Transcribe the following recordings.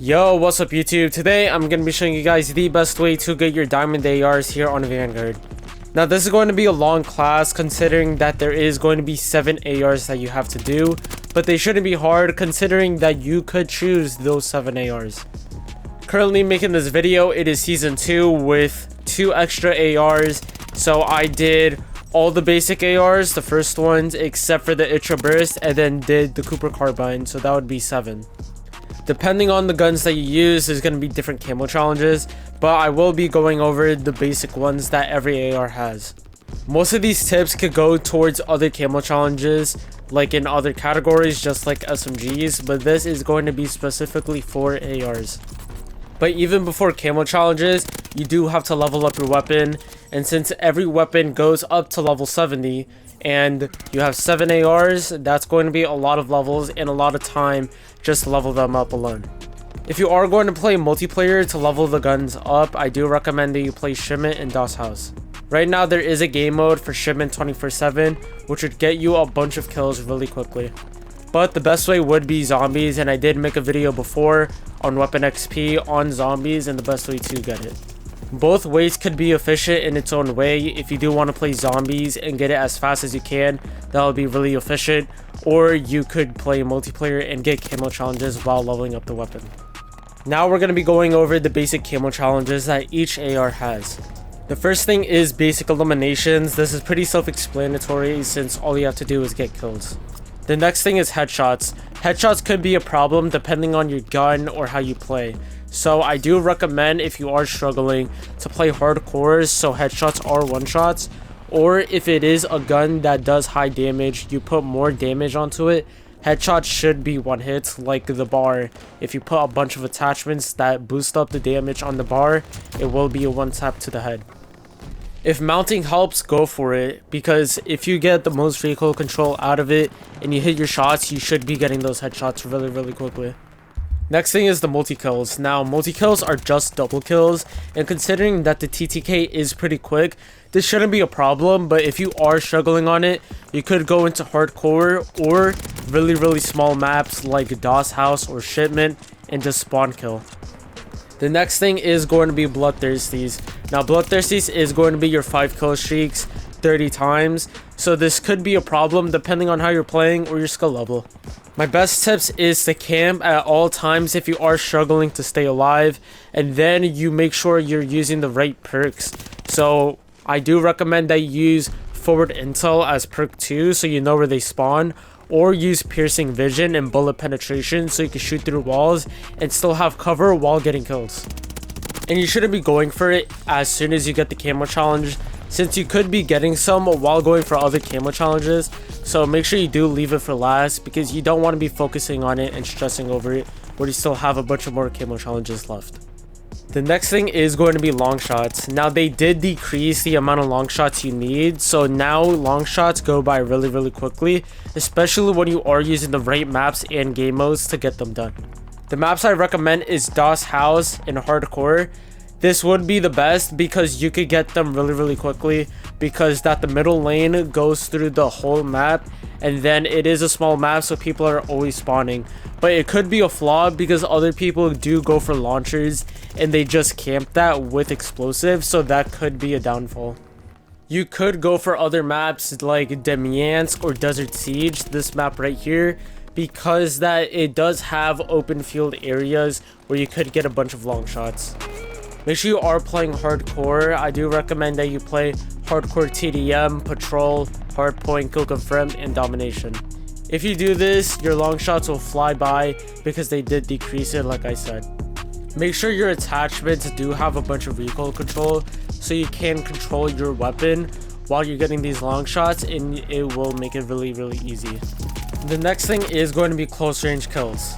Yo, what's up YouTube? Today I'm going to be showing you guys the best way to get your diamond ARs here on Vanguard. Now this is going to be a long class considering that there is going to be 7 ARs that you have to do, but they shouldn't be hard considering that you could choose those 7 ARs. Currently making this video, it is season 2 with 2 extra ARs, so I did all the basic ARs, the first ones except for the Ultra Burst, and then did the Cooper Carbine, so that would be 7. Depending on the guns that you use, there's going to be different camo challenges, but I will be going over the basic ones that every AR has. Most of these tips could go towards other camo challenges, like in other categories, just like SMGs, but this is going to be specifically for ARs. But even before camo challenges, you do have to level up your weapon, and since every weapon goes up to level 70, and you have 7 ARs, that's going to be a lot of levels and a lot of time just to level them up alone. If you are going to play multiplayer to level the guns up, I do recommend that you play Shipment and DOS House. Right now there is a game mode for Shipment 24/7, which would get you a bunch of kills really quickly. But the best way would be zombies, and I did make a video before on Weapon XP on zombies and the best way to get it. Both ways could be efficient in its own way. If you do want to play zombies and get it as fast as you can, that will be really efficient. Or you could play multiplayer and get camo challenges while leveling up the weapon. Now we're going to be going over the basic camo challenges that each AR has. The first thing is basic eliminations. This is pretty self-explanatory since all you have to do is get kills. The next thing is headshots. Headshots could be a problem depending on your gun or how you play. So I do recommend, if you are struggling, to play hardcore, so headshots are one-shots. Or if it is a gun that does high damage, you put more damage onto it, headshots should be one hit, like the bar. If you put a bunch of attachments that boost up the damage on the bar, it will be a one tap to the head. If mounting helps, go for it, because if you get the most recoil control out of it and you hit your shots, you should be getting those headshots really quickly. Next thing is the multi-kills. Now, multi-kills are just double kills, and considering that the TTK is pretty quick, this shouldn't be a problem, but if you are struggling on it, you could go into hardcore or really small maps like DOS House or Shipment and just spawn kill. The next thing is going to be Bloodthirsties. Now, Bloodthirsties is going to be your 5 kill streaks 30 times, so this could be a problem depending on how you're playing or your skill level. My best tips is to camp at all times if you are struggling to stay alive, and then you make sure you're using the right perks. So I do recommend that you use forward intel as perk 2 so you know where they spawn, or use piercing vision and bullet penetration so you can shoot through walls and still have cover while getting kills. And you shouldn't be going for it as soon as you get the camo challenge, since you could be getting some while going for other camo challenges, so make sure you do leave it for last because you don't want to be focusing on it and stressing over it where you still have a bunch of more camo challenges left. The next thing is going to be Longshots. Now, they did decrease the amount of Longshots you need, so now Longshots go by really quickly, especially when you are using the right maps and game modes to get them done. The maps I recommend is DOS House and Hardcore. This would be the best because you could get them really quickly, because that the middle lane goes through the whole map, and then it is a small map, so people are always spawning. But it could be a flaw because other people do go for launchers and they just camp that with explosives, so that could be a downfall. You could go for other maps like Demiansk or Desert Siege, this map right here, because that it does have open field areas where you could get a bunch of long shots. Make sure you are playing hardcore. I do recommend that you play hardcore TDM, patrol, hardpoint, kill confirmed, and domination. If you do this, your long shots will fly by because they did decrease it, like I said. Make sure your attachments do have a bunch of recoil control so you can control your weapon while you're getting these long shots, and it will make it really easy. The next thing is going to be close range kills.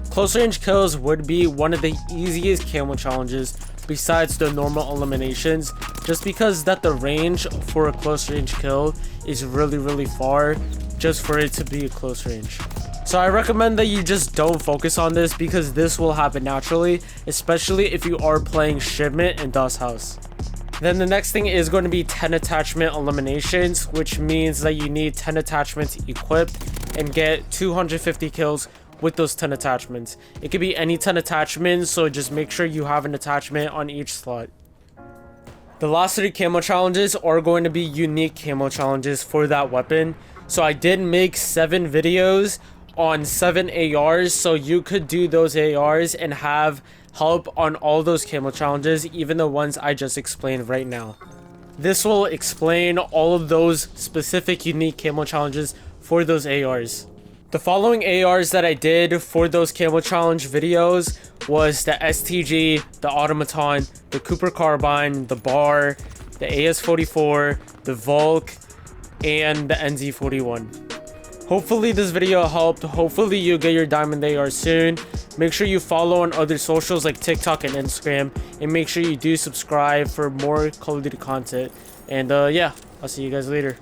Close range kills would be one of the easiest camo challenges besides the normal eliminations, just because that the range for a close range kill is really far just for it to be a close range. So I recommend that you just don't focus on this because this will happen naturally, especially if you are playing Shipment and DOS House. Then the next thing is going to be 10 attachment eliminations, which means that you need 10 attachments equipped and get 250 kills with those 10 attachments. It could be any 10 attachments, so just make sure you have an attachment on each slot. The last 3 camo challenges are going to be unique camo challenges for that weapon. So I did make 7 videos on 7 ARs, so you could do those ARs and have help on all those camo challenges, even the ones I just explained right now. This will explain all of those specific unique camo challenges for those ARs. The following ARs that I did for those camo challenge videos was the STG, the Automaton, the Cooper Carbine, the Bar, the AS44, the Volk, and the NZ41. Hopefully this video helped. Hopefully you get your diamond AR soon. Make sure you follow on other socials like TikTok and Instagram, and make sure you do subscribe for more Call of Duty content. And yeah, I'll see you guys later.